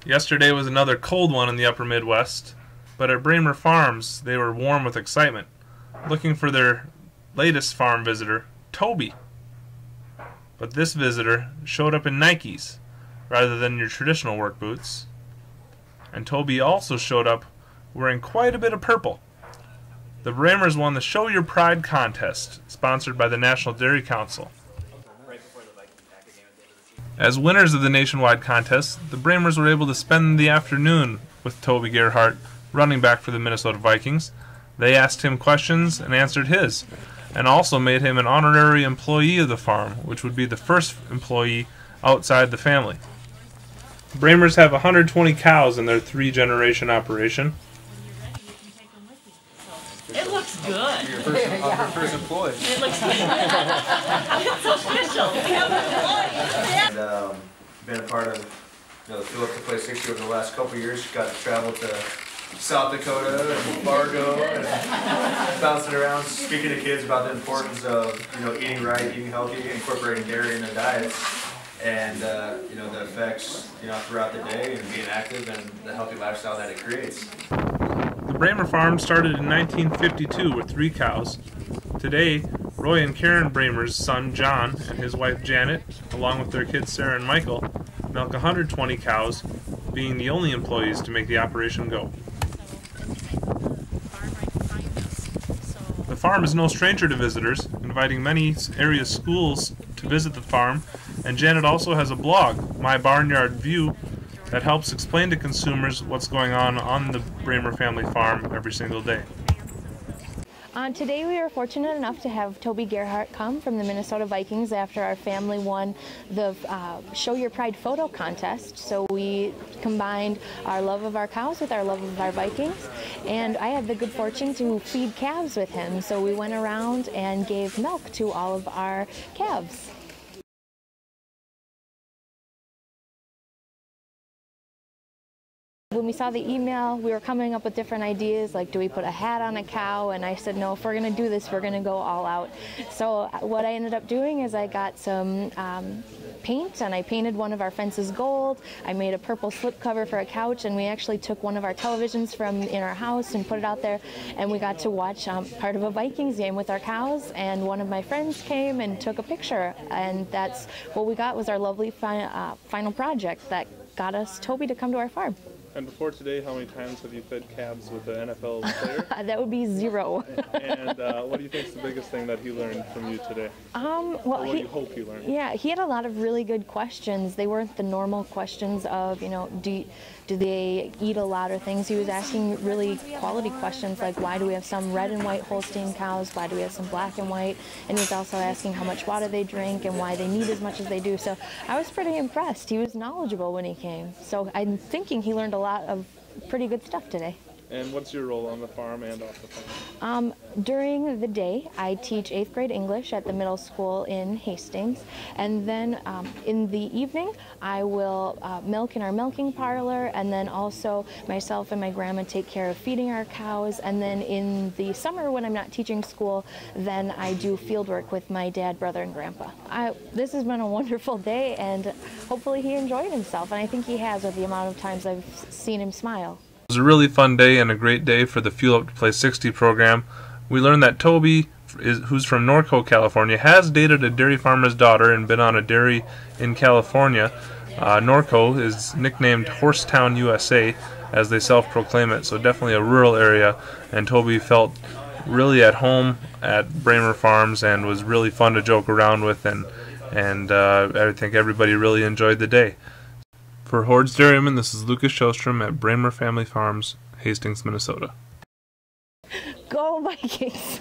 Yesterday was another cold one in the upper Midwest, but at Bremer Farms they were warm with excitement, looking for their latest farm visitor, Toby. But this visitor showed up in Nikes rather than your traditional work boots. And Toby also showed up wearing quite a bit of purple. The Bremers won the Show Your Pride contest, sponsored by the National Dairy Council. As winners of the nationwide contest, the Bremers were able to spend the afternoon with Toby Gerhart, running back for the Minnesota Vikings. They asked him questions and answered his, and also made him an honorary employee of the farm, which would be the first employee outside the family. Bremers have 120 cows in their 3-generation operation. It looks good. Your first employee. It looks good. It's official. We have an employee. And been a part of the Field Up to Play 60 over the last couple of years. Got to travel to South Dakota and Fargo and bouncing around, speaking to kids about the importance of eating right, eating healthy, incorporating dairy in their diets, and the effects throughout the day, and being active and the healthy lifestyle that it creates. The Bremer Farm started in 1952 with 3 cows. Today, Roy and Karen Bremer's son John and his wife Janet, along with their kids Sarah and Michael, milk 120 cows, being the only employees to make the operation go. The farm is no stranger to visitors, inviting many area schools to visit the farm, and Janet also has a blog, My Barnyard View, that helps explain to consumers what's going on the Bremer family farm every single day. Today we were fortunate enough to have Toby Gerhart come from the Minnesota Vikings after our family won the Show Your Pride photo contest. So we combined our love of our cows with our love of our Vikings, and I had the good fortune to feed calves with him. So we went around and gave milk to all of our calves. When we saw the email, we were coming up with different ideas, like do we put a hat on a cow? And I said, no, if we're going to do this, we're going to go all out. So what I ended up doing is I got some paint, and I painted one of our fences gold. I made a purple slipcover for a couch, and we actually took one of our televisions from in our house and put it out there, and we got to watch part of a Vikings game with our cows, and one of my friends came and took a picture, and that's what we got was our lovely final project that got us Toby to come to our farm. And before today, how many times have you fed calves with an NFL player? That would be 0. And what do you think is the biggest thing that he learned from you today? Well, or what do you hope he learned? Yeah, he had a lot of really good questions. They weren't the normal questions of, do they eat a lot or things. He was asking really quality questions like why do we have some red and white Holstein cows, why do we have some black and white, and he was also asking how much water they drink and why they need as much as they do. So I was pretty impressed. He was knowledgeable when he came. So I'm thinking he learned a lot of pretty good stuff today. And what's your role on the farm and off the farm? During the day, I teach 8th grade English at the middle school in Hastings, and then in the evening, I will milk in our milking parlor, and then also myself and my grandma take care of feeding our cows, and then in the summer when I'm not teaching school, then I do field work with my dad, brother, and grandpa. This has been a wonderful day, and hopefully he enjoyed himself, and I think he has with the amount of times I've seen him smile. It was a really fun day and a great day for the Fuel Up to Play 60 program. We learned that Toby, who's from Norco, California, has dated a dairy farmer's daughter and been on a dairy in California. Norco is nicknamed Horsetown, USA, as they self-proclaim it, so definitely a rural area, and Toby felt really at home at Bremer Farms and was really fun to joke around with, and I think everybody really enjoyed the day. For Hordes Dairyman, this is Lucas Shostrom at Bremer Family Farms, Hastings, Minnesota. Go Vikings!